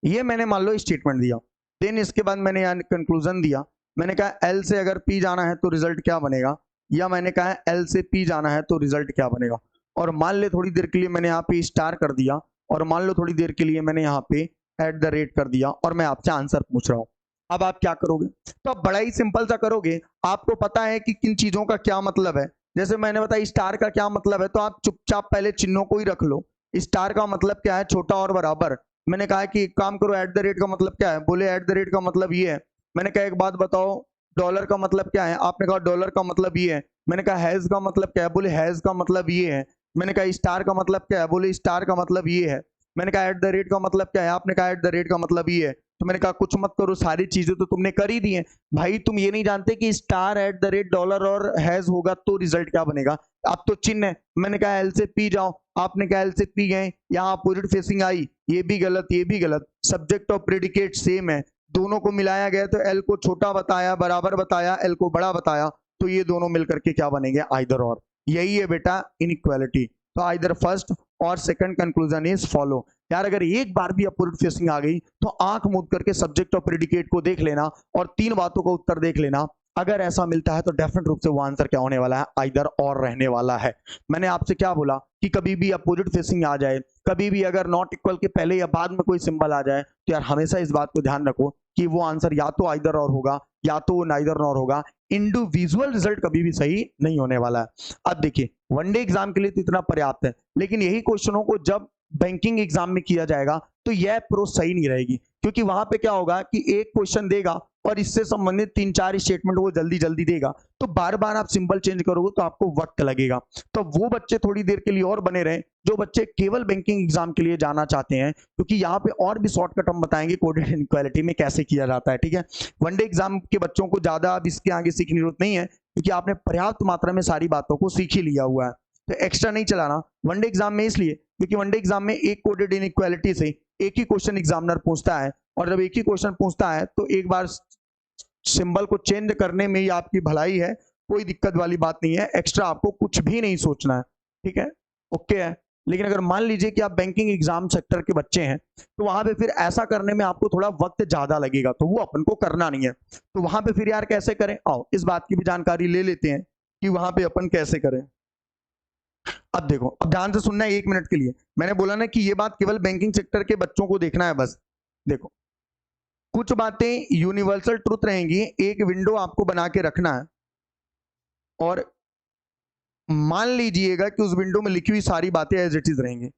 ये मैंने मान लो स्टेटमेंट दिया। देन इसके बाद मैंने यहाँ कंक्लूजन दिया। मैंने कहा एल से अगर पी जाना है तो रिजल्ट क्या बनेगा, या मैंने कहा एल से पी जाना है तो रिजल्ट क्या बनेगा। और मान ले थोड़ी देर के लिए मैंने यहाँ पे स्टार कर दिया, और मान लो थोड़ी देर के लिए मैंने यहाँ पे एट द रेट कर दिया, और मैं आपसे आंसर पूछ रहा हूँ। अब आप क्या करोगे, तो आप बड़ा ही सिंपल सा करोगे। आपको पता है कि किन चीजों का क्या मतलब है। जैसे मैंने बताया स्टार का क्या मतलब है, तो आप चुपचाप पहले चिन्हों को ही रख लो। स्टार का मतलब क्या है, छोटा और बराबर। मैंने कहा कि एक काम करो, एट द रेट का मतलब क्या है, बोले एट द रेट का मतलब ये है। मैंने कहा एक बात बताओ, डॉलर का मतलब क्या है, आपने कहा डॉलर का मतलब ये है। मैंने कहा हैज का मतलब क्या है, बोले हैज का मतलब ये है। मैंने कहा स्टार का मतलब क्या है, बोले स्टार का मतलब ये है। मैंने कहा एट द रेट का मतलब क्या है, आपने कहा एट द रेट का मतलब ये है। तो मैंने कहा कुछ मत करो, सारी चीजें तो तुमने कर ही दी हैं। भाई तुम ये नहीं जानते कि star eight the rate dollar और हैज होगा तो रिजल्ट क्या बनेगा। अब तो चिन्ह है। मैंने कहा एल से पी जाओ, आपने कहा एल से पी गए, यहाँ अपोजिट फेसिंग आई, ये भी गलत ये भी गलत। सब्जेक्ट और प्रेडिकेट सेम है, दोनों को मिलाया गया तो एल को छोटा बताया, बराबर बताया, एल को बड़ा बताया, तो ये दोनों मिलकर के क्या बनेंगे, आइदर और। यही है बेटा इनइक्वालिटी। तो आइदर फर्स्ट और सेकंड कंक्लूजन इज फॉलो। यार अगर एक बार भी अपोजिट फेसिंग आ गई तो आंख मूंद करके सब्जेक्ट और प्रेडिकेट को देख लेना और 3 बातों का उत्तर देख लेना। अगर ऐसा मिलता है तो डेफिनेट रूप से वो आंसर क्या होने वाला है, आइदर और रहने वाला है। मैंने आपसे क्या बोला कि कभी भी अपोजिट फेसिंग आ जाए, कभी भी अगर नॉट इक्वल के पहले या बाद में कोई सिंबल आ जाए, तो यार हमेशा इस बात को ध्यान रखो कि वो आंसर या तो आइदर और होगा या तो वो नाइदर नॉर होगा। इंडिविजुअल रिजल्ट कभी भी सही नहीं होने वाला है। अब देखिए वनडे एग्जाम के लिए तो इतना पर्याप्त है, लेकिन यही क्वेश्चनों को जब बैंकिंग एग्जाम में किया जाएगा तो यह अप्रोच सही नहीं रहेगी, क्योंकि वहां पे क्या होगा कि एक क्वेश्चन देगा और इससे संबंधित 3 4 स्टेटमेंट वो जल्दी जल्दी देगा, तो बार बार आप सिंबल चेंज करोगे तो आपको वक्त लगेगा। तो वो बच्चे थोड़ी देर के लिए और बने रहे जो बच्चे केवल बैंकिंग एग्जाम के लिए जाना चाहते हैं, क्योंकि यहाँ पे और भी शॉर्टकट हम बताएंगे कोडेड इनइक्वालिटी में कैसे किया जाता है। ठीक है, वनडे एग्जाम के बच्चों को ज्यादा अब इसके आगे सीखने की जरूरत नहीं है, क्योंकि आपने पर्याप्त मात्रा में सारी बातों को सीख ही लिया हुआ है। तो एक्स्ट्रा नहीं चलाना वनडे एग्जाम में, इसलिए क्योंकि वनडे एग्जाम में एक कोडेड इनइक्वालिटी से एक ही क्वेश्चन एग्जामिनर पूछता है, और जब एक ही क्वेश्चन पूछता है तो एक बार सिंबल को चेंज करने में ही आपकी भलाई है, कोई दिक्कत वाली बात नहीं है, एक्स्ट्रा आपको कुछ भी नहीं सोचना है, ठीक है, ओके है। लेकिन अगर मान लीजिए कि आप बैंकिंग एग्जाम सेक्टर के बच्चे हैं, तो वहां पे फिर ऐसा करने में आपको थोड़ा वक्त ज्यादा लगेगा, तो वो अपन को करना नहीं है। तो वहां पे फिर यार कैसे करें, आओ इस बात की भी जानकारी ले लेते हैं कि वहां पे अपन कैसे करें। अब देखो, अब ध्यान से सुनना है 1 मिनट के लिए। मैंने बोला ना कि ये बात केवल बैंकिंग सेक्टर के बच्चों को देखना है बस। देखो, कुछ बातें यूनिवर्सल ट्रुथ रहेंगी, एक विंडो आपको बना के रखना है, और मान लीजिएगा कि उस विंडो में लिखी हुई सारी बातें एज इट इज रहेंगी।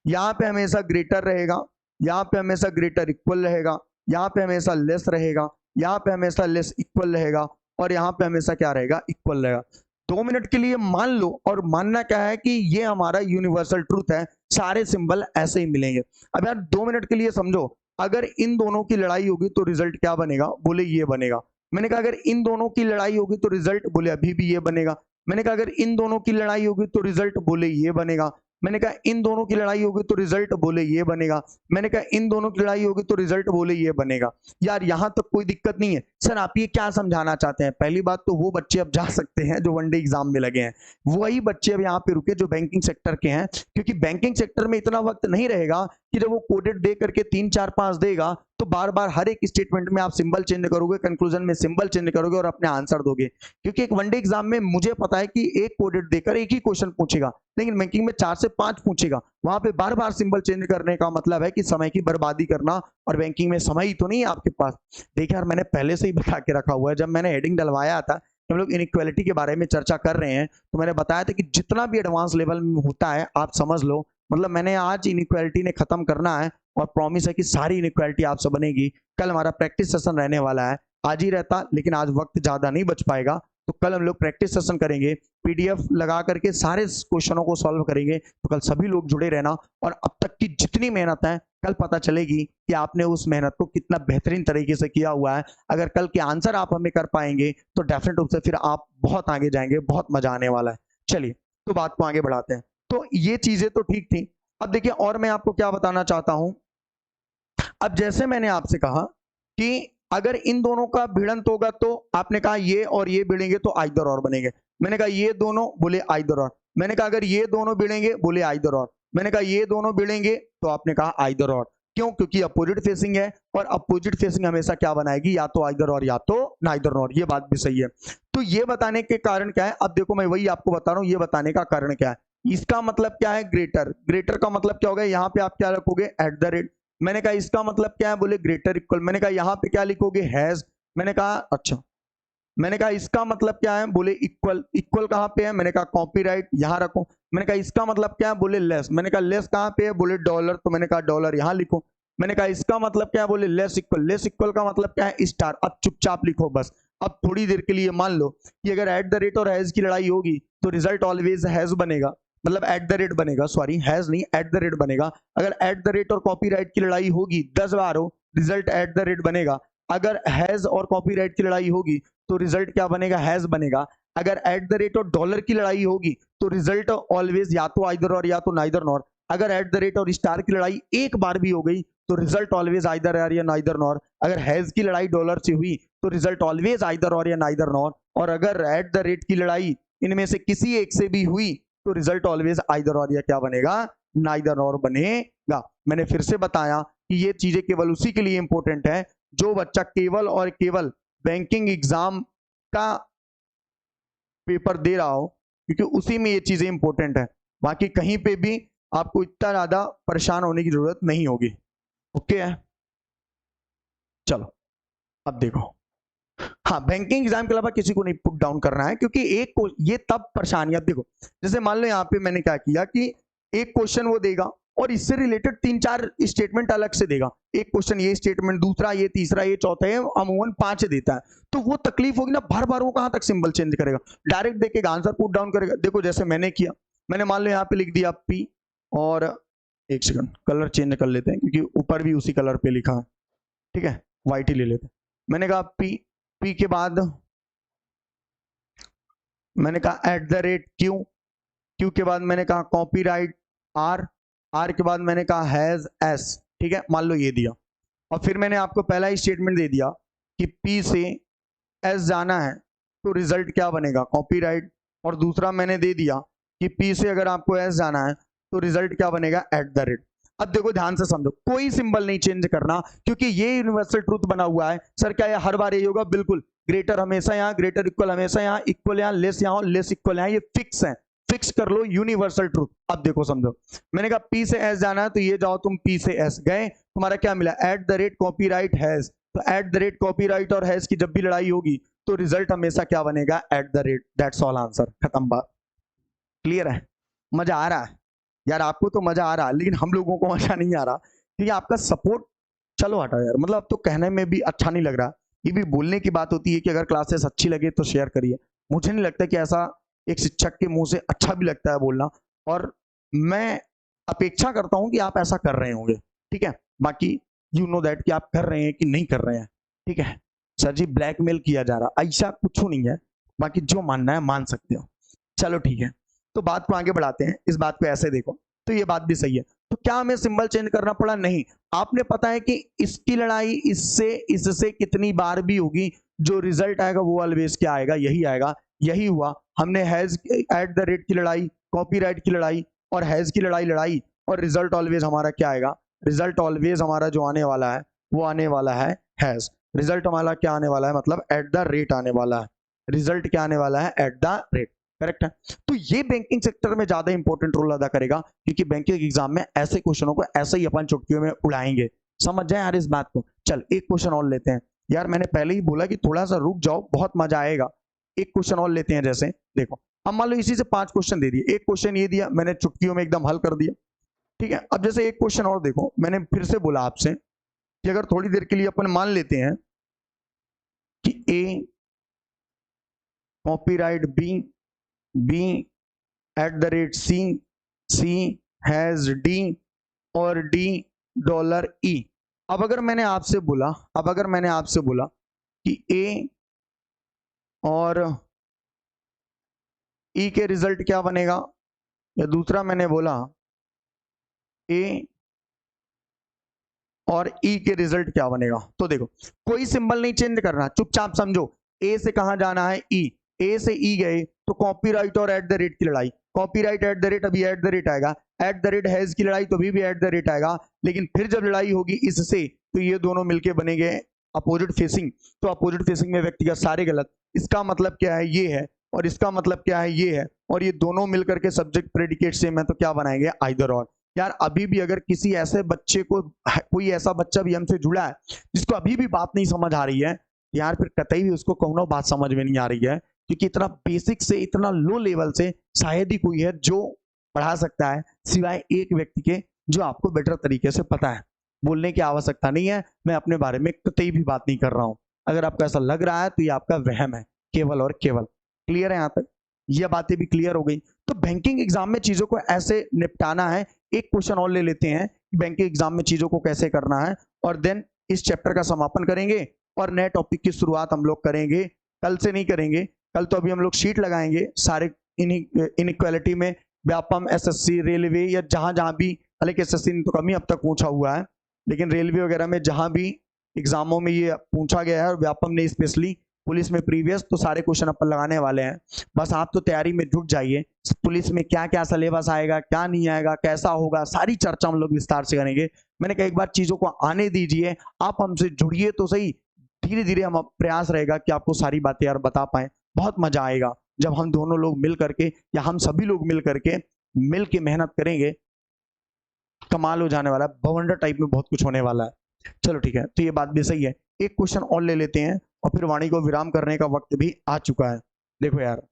यहां पे हमेशा ग्रेटर रहेगा, यहां पे हमेशा ग्रेटर इक्वल रहेगा, यहां पे हमेशा लेस रहेगा, यहां पे हमेशा लेस इक्वल रहेगा, और यहां पे हमेशा क्या रहेगा, इक्वल रहेगा। 2 मिनट के लिए मान लो, और मानना क्या है कि ये हमारा यूनिवर्सल ट्रूथ है, सारे सिंबल ऐसे ही मिलेंगे। अब यार 2 मिनट के लिए समझो, अगर इन दोनों की लड़ाई होगी तो रिजल्ट क्या बनेगा, बोले ये बनेगा। मैंने कहा अगर इन दोनों की लड़ाई होगी तो रिजल्ट, बोले अभी भी ये बनेगा। मैंने कहा अगर इन दोनों की लड़ाई होगी तो रिजल्ट, बोले ये बनेगा। मैंने कहा इन दोनों की लड़ाई होगी तो रिजल्ट, बोले ये बनेगा। मैंने कहा इन दोनों की लड़ाई होगी तो रिजल्ट, बोले ये बनेगा। यार यहां तक कोई दिक्कत नहीं है। सर आप ये क्या समझाना चाहते हैं? पहली बात तो वो बच्चे अब जा सकते हैं जो वनडे एग्जाम में लगे हैं, वही बच्चे अब यहाँ पे रुके जो बैंकिंग सेक्टर के हैं, क्योंकि बैंकिंग सेक्टर में इतना वक्त नहीं रहेगा कि जब वो कोडेड दे करके 3 4 5 देगा तो बार बार हर एक स्टेटमेंट में आप सिंबल चेंज करोगे, कंक्लूजन में सिंबल चेंज करोगे और अपने आंसर दोगे। क्योंकि एक वनडे एग्जाम में मुझे पता है कि एक कोडेड देकर एक ही क्वेश्चन पूछेगा, लेकिन बैंकिंग में 4 से 5 पूछेगा। वहां पे बार बार सिंबल चेंज करने का मतलब है कि समय की बर्बादी करना, और बैंकिंग में समय ही तो नहीं है आपके पास। देखिए यार, मैंने पहले से ही बता के रखा हुआ है, जब मैंने हेडिंग डलवाया था, हम लोग इनइक्वालिटी के बारे में चर्चा कर रहे हैं, तो मैंने बताया था कि जितना भी एडवांस लेवल में होता है आप समझ लो। मतलब मैंने आज इनइक्वालिटी ने खत्म करना है, और प्रॉमिस है कि सारी इनइक्वालिटी आपसे बनेगी। कल हमारा प्रैक्टिस सेशन रहने वाला है, आज ही रहता लेकिन आज वक्त ज्यादा नहीं बच पाएगा, तो कल हम लोग प्रैक्टिस सेशन करेंगे, पीडीएफ लगा करके सारे क्वेश्चनों को सॉल्व करेंगे। तो कल सभी लोग जुड़े रहना, और अब तक की जितनी मेहनत है कल पता चलेगी कि आपने उस मेहनत को कितना बेहतरीन तरीके से किया हुआ है। अगर कल के आंसर आप हमें कर पाएंगे तो डेफिनेट रूप से फिर आप बहुत आगे जाएंगे, बहुत मजा आने वाला है। चलिए तो बात को आगे बढ़ाते हैं। तो ये चीजें तो ठीक थी। अब देखिए, और मैं आपको क्या बताना चाहता हूं। अब जैसे मैंने आपसे कहा कि अगर इन दोनों का भिड़ंत होगा, तो आपने कहा ये और ये भिड़ेंगे तो आइदर और बनेंगे। मैंने कहा ये दोनों, बोले आइदर और। मैंने कहा अगर ये दोनों भिड़ेंगे, बोले आइदर और। मैंने कहा ये दोनों भिड़ेंगे, तो आपने कहा आइदर और। क्यों? क्योंकि अपोजिट फेसिंग है, और अपोजिट फेसिंग हमेशा क्या बनाएगी, या तो आइदर और या तो नाइदर नॉर। ये बात भी सही है। तो ये बताने के कारण क्या है, अब देखो मैं वही आपको बता रहा हूं, ये बताने का कारण क्या है। इसका मतलब क्या है, ग्रेटर। ग्रेटर का मतलब क्या होगा, यहां पे आप क्या रखोगे, एट द रेट। मैंने कहा इसका मतलब क्या है, बोले ग्रेटर इक्वल। मैंने कहा यहां पे क्या लिखोगे, हैज। मैंने कहा अच्छा। मैंने कहा इसका मतलब क्या है, बोले इक्वल। इक्वल कहां पे है, मैंने कहा कॉपीराइट, यहां रखो। मैंने कहा इसका मतलब क्या है, बोले लेस। मैंने कहा लेस कहां पे है, बोले डॉलर, तो मैंने कहा डॉलर यहां लिखो। मैंने कहा इसका मतलब क्या है, बोले लेस इक्वल। लेस इक्वल का मतलब क्या है, स्टार। अब चुपचाप लिखो बस। अब थोड़ी देर के लिए मान लो कि अगर एट द रेट और हैज की लड़ाई होगी तो रिजल्ट ऑलवेज हैज बनेगा, मतलब एट द रेट बनेगा, सॉरी हैज नहीं, एट द रेट बनेगा। अगर एट द रेट और कॉपीराइट की लड़ाई होगी 10 बार हो, रिजल्ट एट द रेट बनेगा। अगर हैज और कॉपीराइट की लड़ाई होगी तो रिजल्ट क्या बनेगा, हैज बनेगा। अगर एट द रेट और डॉलर की लड़ाई होगी तो रिजल्ट ऑलवेज या तो आइदर और या तो नाइदर नॉर। अगर एट द रेट और स्टार की लड़ाई एक बार भी हो गई तो रिजल्ट ऑलवेज आइदर आर या नाइदर नॉर। अगर हैज की लड़ाई डॉलर से हुई तो रिजल्ट ऑलवेज आइदर और या नाइदर नॉर। और अगर एट द रेट की लड़ाई इनमें से किसी एक से भी हुई तो रिजल्ट ऑलवेज आइदर और या क्या बनेगा, नाइदर नॉर बनेगा। मैंने फिर से बताया कि ये चीजें केवल उसी के लिए इंपॉर्टेंट है जो बच्चा केवल और केवल बैंकिंग एग्जाम का पेपर दे रहा हो, क्योंकि उसी में ये चीजें इंपॉर्टेंट है। बाकी कहीं पे भी आपको इतना ज्यादा परेशान होने की जरूरत नहीं होगी। ओके है, चलो अब देखो। हाँ, बैंकिंग एग्जाम के अलावा किसी को नहीं पुट डाउन करना है, क्योंकि एक को ये तब परेशानी। अब देखो, जैसे मान लो यहाँ पे मैंने क्या किया कि एक क्वेश्चन वो देगा और इससे रिलेटेड 3 4 स्टेटमेंट अलग से देगा। एक क्वेश्चन ये स्टेटमेंट, दूसरा ये, तीसरा ये, चौथा ये, अमूमन 5 देता है। तो वो तकलीफ होगी ना, बार बार वो कहां तक सिंबल चेंज करेगा, डायरेक्ट देखेगा, आंसर पुट डाउन करेगा। देखो जैसे मैंने किया, मैंने मान लो यहाँ पे लिख दिया पी, और एक सेकंड कलर चेंज कर लेते हैं क्योंकि ऊपर भी उसी कलर पे लिखा है, ठीक है, व्हाइट ही ले लेते हैं। मैंने कहा पी, पी के बाद मैंने कहा eight the rate Q, Q के बाद मैंने कहा कॉपीराइट आर, आर के बाद मैंने कहा हैज एस। ठीक है, मान लो ये दिया, और फिर मैंने आपको पहला ही स्टेटमेंट दे दिया कि पी से एस जाना है तो रिजल्ट क्या बनेगा, कॉपीराइट। और दूसरा मैंने दे दिया कि पी से अगर आपको एस जाना है तो रिजल्ट क्या बनेगा, एट द रेट। अब देखो ध्यान से समझो, कोई सिंबल नहीं चेंज करना, क्योंकि ये यूनिवर्सल ट्रूथ बना हुआ है। सर क्या ये हर बार यही होगा, बिल्कुल। ग्रेटर हमेशा यहाँ, ग्रेटर इक्वल हमेशा यहाँ, इक्वल यहाँ, लेस यहाँ, लेस इक्वल यहाँ, ये फिक्स है। फिक्स कर लो यूनिवर्सल ट्रूथ। अब देखो समझो, मैंने कहा पी से एस जाना है तो ये जाओ तुम पी से एस गए, तुम्हारा क्या मिला, eight the rate copyright has. तो एट द रेट कॉपीराइट और हैज की जब भी लड़ाई होगी तो रिजल्ट हमेशा क्या बनेगा, eight the rate. That's all answer, खत्म बात। क्लियर है? मजा आ रहा है यार? आपको तो मजा आ रहा है, लेकिन हम लोगों को मजा नहीं आ रहा, क्योंकि आपका सपोर्ट, चलो हटा यार, मतलब अब तो कहने में भी अच्छा नहीं लग रहा। ये भी बोलने की बात होती है कि अगर क्लासेस अच्छी लगे तो शेयर करिए। मुझे नहीं लगता कि ऐसा एक शिक्षक के मुंह से अच्छा भी लगता है बोलना, और मैं अपेक्षा करता हूं कि आप ऐसा कर रहे होंगे। ठीक है, बाकी यू नो दैट कि आप कर रहे हैं कि नहीं कर रहे हैं। ठीक है सर जी, ब्लैकमेल किया जा रहा, ऐसा कुछ नहीं है। बाकी जो मानना है मान सकते हो। चलो ठीक है, तो बात को आगे बढ़ाते हैं। इस बात को ऐसे देखो, तो ये बात भी सही है। तो क्या हमें सिंबल चेंज करना पड़ा? नहीं। आपने पता है कि इसकी लड़ाई इससे कितनी बार भी होगी, जो रिजल्ट आएगा वो ऑलवेज क्या आएगा, यही आएगा। यही हुआ, हमने हैज एट द रेट की लड़ाई, कॉपीराइट की लड़ाई और हैज की लड़ाई, और रिजल्ट ऑलवेज हमारा क्या आएगा, रिजल्ट ऑलवेज हमारा जो आने वाला है वो आने वाला है हैज। रिजल्ट हमारा क्या आने वाला है, मतलब एट द रेट आने वाला है। रिजल्ट क्या आने वाला है, एट द रेट। करेक्ट है? तो ये बैंकिंग सेक्टर में ज्यादा इंपॉर्टेंट रोल अदा करेगा, क्योंकि बैंकिंग एग्जाम में ऐसे क्वेश्चनों को ऐसे ही अपन चुटकियों में उड़ाएंगे। समझ जाए यार इस बात को। चल एक क्वेश्चन और लेते हैं। यार मैंने पहले ही बोला कि थोड़ा सा रुक जाओ, बहुत मजा आएगा। एक क्वेश्चन और लेते हैं। जैसे देखो, अब मान लो इसी से 5 क्वेश्चन दे दिए, एक क्वेश्चन ये दिया, मैंने चुटकियों में एकदम हल कर दिया। ठीक है, अब जैसे एक क्वेश्चन और देखो, मैंने फिर से बोला आपसे कि अगर थोड़ी देर के लिए अपन मान लेते हैं कि A copyright B at the rate C has D और डी डॉलर ई। अब अगर मैंने आपसे बोला कि ए और ई के रिजल्ट क्या बनेगा, या दूसरा मैंने बोला ए और ई के रिजल्ट क्या बनेगा, तो देखो कोई सिंबल नहीं चेंज करना, चुपचाप समझो। ए से कहां जाना है, ई। ए से ई गए तो कॉपीराइट और एट द रेट की लड़ाई, कॉपीराइट एट द रेट, अभी एट द रेट आएगा। एट द रेट हैज की लड़ाई तो भी एट द रेट आएगा, लेकिन फिर जब लड़ाई होगी इससे तो ये दोनों मिलके बनेंगे अपोजिट फेसिंग। तो अपोजिट फेसिंग में व्यक्तिगत सारे गलत, इसका मतलब क्या है, ये है, और इसका मतलब क्या है, ये है, और ये दोनों मिलकर के सब्जेक्ट प्रेडिकेट सेम है, तो क्या बनाएंगे, आइदर और। यार अभी भी अगर किसी ऐसे बच्चे को, कोई ऐसा बच्चा भी हमसे जुड़ा है जिसको अभी भी बात नहीं समझ आ रही है, यार फिर कतई भी उसको कहूँ बात समझ में नहीं आ रही है, क्योंकि इतना बेसिक से इतना लो लेवल से शायद ही कोई है जो पढ़ा सकता है, सिवाय एक व्यक्ति के, जो आपको बेटर तरीके से पता है। बोलने की आवश्यकता नहीं है, मैं अपने बारे में कतई भी बात नहीं कर रहा हूं। अगर आपको ऐसा लग रहा है तो ये आपका वहम है, केवल और केवल। क्लियर है यहाँ तक? ये बातें भी क्लियर हो गई। तो बैंकिंग एग्जाम में चीजों को ऐसे निपटाना है। एक क्वेश्चन और ले लेते हैं कि बैंकिंग एग्जाम में चीजों को कैसे करना है, और देन इस चैप्टर का समापन करेंगे और नए टॉपिक की शुरुआत हम लोग करेंगे। कल से नहीं करेंगे, कल तो अभी हम लोग शीट लगाएंगे सारे इनइक्वालिटी में, व्यापम, एसएससी, रेलवे, या जहां जहां भी, हालांकि एसएससी ने तो कम ही अब तक पूछा हुआ है, लेकिन रेलवे वगैरह में जहां भी एग्जामों में ये पूछा गया है, और व्यापम ने स्पेशली, पुलिस में प्रीवियस, तो सारे क्वेश्चन अपन लगाने वाले हैं। बस आप तो तैयारी में जुट जाइए। पुलिस में क्या क्या सिलेबस आएगा, क्या नहीं आएगा, कैसा होगा, सारी चर्चा हम लोग विस्तार से करेंगे। मैंने कहा एक बार चीजों को आने दीजिए, आप हमसे जुड़िए तो सही। धीरे धीरे हम प्रयास रहेगा कि आपको सारी बातें यार बता पाए। बहुत मजा आएगा जब हम दोनों लोग मिल करके, या हम सभी लोग मिल के मेहनत करेंगे। कमाल हो जाने वाला है, बवंडर टाइप में बहुत कुछ होने वाला है। चलो ठीक है, तो ये बात भी सही है। एक क्वेश्चन और ले लेते हैं और फिर वाणी को विराम करने का वक्त भी आ चुका है। देखो यार,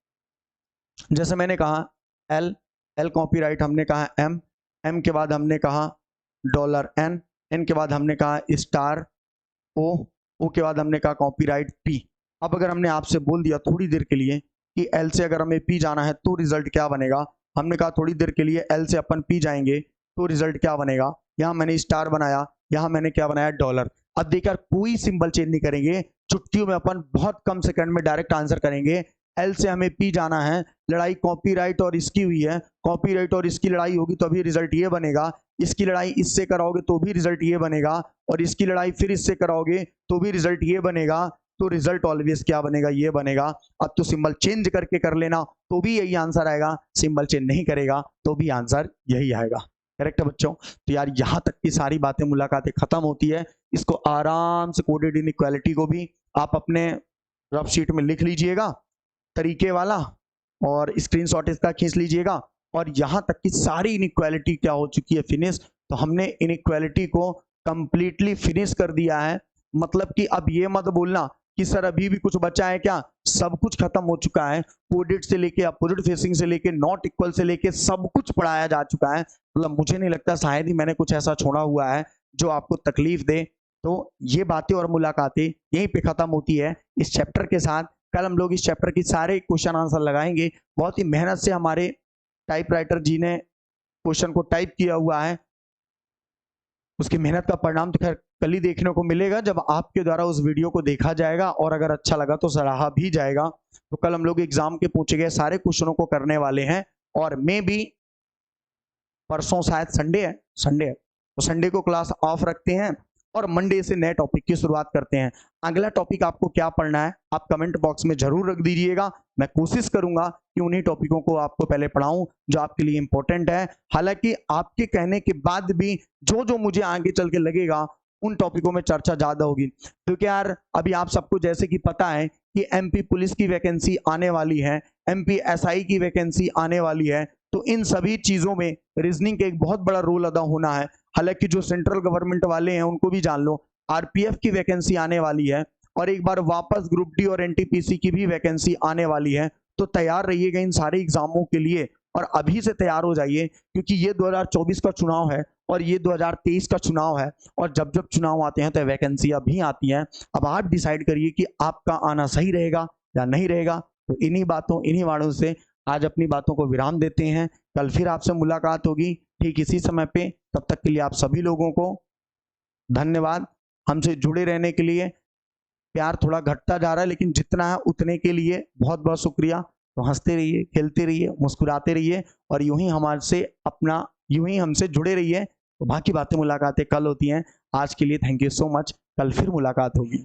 जैसे मैंने कहा एल कॉपीराइट, हमने कहा एम के बाद हमने कहा डॉलर एन के बाद हमने कहा स्टार ओ के बाद हमने कहा कॉपीराइट पी। अब अगर हमने आपसे बोल दिया थोड़ी देर के लिए कि एल से अगर हमें पी जाना है तो रिजल्ट क्या बनेगा, हमने कहा थोड़ी देर के लिए एल से अपन पी जाएंगे तो रिजल्ट क्या बनेगा। यहाँ मैंने स्टार बनाया, यहाँ मैंने क्या बनाया, डॉलर। अब देखकर कोई सिंबल चेंज नहीं करेंगे, चुटकियों में अपन बहुत कम सेकंड में डायरेक्ट आंसर करेंगे। एल से हमें पी जाना है, लड़ाई कॉपीराइट और इसकी हुई है, कॉपीराइट और इसकी लड़ाई होगी तो अभी रिजल्ट ये बनेगा। इसकी लड़ाई इससे कराओगे तो भी रिजल्ट ये बनेगा, और इसकी लड़ाई फिर इससे कराओगे तो भी रिजल्ट ये बनेगा। तो रिजल्ट ऑलवेज क्या बनेगा, ये बनेगा। अब तो सिंबल चेंज करके कर लेना तो भी यही आंसर आएगा, सिंबल चेंज नहीं करेगा तो भी आंसर यही आएगा। करेक्ट है बच्चों? तो यार यहाँ तक की सारी बातें मुलाकातें खत्म होती है। इसको आराम से कोडेड इनइक्वालिटी को भी आप अपने रफ शीट में लिख लीजिएगा तरीके वाला, और स्क्रीनशॉट इसका खींच लीजिएगा। और यहाँ तक की सारी इनइक्वालिटी क्या हो चुकी है, फिनिश। तो हमने इनइक्वालिटी को कंप्लीटली फिनिश कर दिया है। मतलब कि अब ये मत बोलना कि सर अभी भी कुछ बचा है क्या, सब कुछ खत्म हो चुका है। कोडेड से लेके अपोजिट फेसिंग से लेके नॉट इक्वल से लेके सब कुछ पढ़ाया जा चुका है। मतलब मुझे नहीं लगता शायद ही मैंने कुछ ऐसा छोड़ा हुआ है जो आपको तकलीफ दे। तो ये बातें और मुलाकातें यहीं पे खत्म होती है इस चैप्टर के साथ। कल हम लोग इस चैप्टर की सारे क्वेश्चन आंसर लगाएंगे। बहुत ही मेहनत से हमारे टाइपराइटर जी ने क्वेश्चन को टाइप किया हुआ है। उसकी मेहनत का परिणाम तो खैर कल ही देखने को मिलेगा जब आपके द्वारा उस वीडियो को देखा जाएगा, और अगर अच्छा लगा तो सराहा भी जाएगा। तो कल हम लोग एग्जाम के पूछे गए सारे क्वेश्चनों को करने वाले हैं। और मे भी परसों शायद संडे है, तो संडे को क्लास ऑफ रखते हैं और मंडे से नए टॉपिक की शुरुआत करते हैं। अगला टॉपिक आपको क्या पढ़ना है आप कमेंट बॉक्स में जरूर रख दीजिएगा। मैं कोशिश करूंगा कि उन्हीं टॉपिकों को आपको पहले पढ़ाऊं जो आपके लिए इंपॉर्टेंट है। हालांकि आपके कहने के बाद भी जो जो मुझे आगे चल के लगेगा उन टॉपिकों में चर्चा ज्यादा होगी, क्योंकि यार अभी आप सबको जैसे कि पता है कि एमपी पुलिस की वैकेंसी आने वाली है, एमपी एसआई की वैकेंसी आने वाली है। तो इन सभी चीजों में रीजनिंग का एक बहुत बड़ा रोल अदा होना है। हालांकि जो सेंट्रल गवर्नमेंट वाले हैं उनको भी जान लो, आरपीएफ की वैकेंसी आने वाली है, और एक बार वापस ग्रुप डी और एनटीपीसी की भी वैकेंसी आने वाली है। तो तैयार रहिएगा इन सारे एग्जामों के लिए, और अभी से तैयार हो जाइए, क्योंकि ये 2024 का चुनाव है और ये 2023 का चुनाव है। और जब जब चुनाव आते हैं तो वैकेंसियां भी आती हैं। अब आप डिसाइड करिए कि आपका आना सही रहेगा या नहीं रहेगा। तो इन्हीं बातों इन्हीं वाणों से आज अपनी बातों को विराम देते हैं। कल फिर आपसे मुलाकात होगी ठीक इसी समय पे। तब तक के लिए आप सभी लोगों को धन्यवाद हमसे जुड़े रहने के लिए। प्यार थोड़ा घटता जा रहा है लेकिन जितना है उतने के लिए बहुत बहुत शुक्रिया। तो हंसते रहिए, खेलते रहिए, मुस्कुराते रहिए, और यूं ही हमसे जुड़े रहिए। तो बाकी बातें मुलाकातें कल होती हैं। आज के लिए थैंक यू सो मच। कल फिर मुलाकात होगी।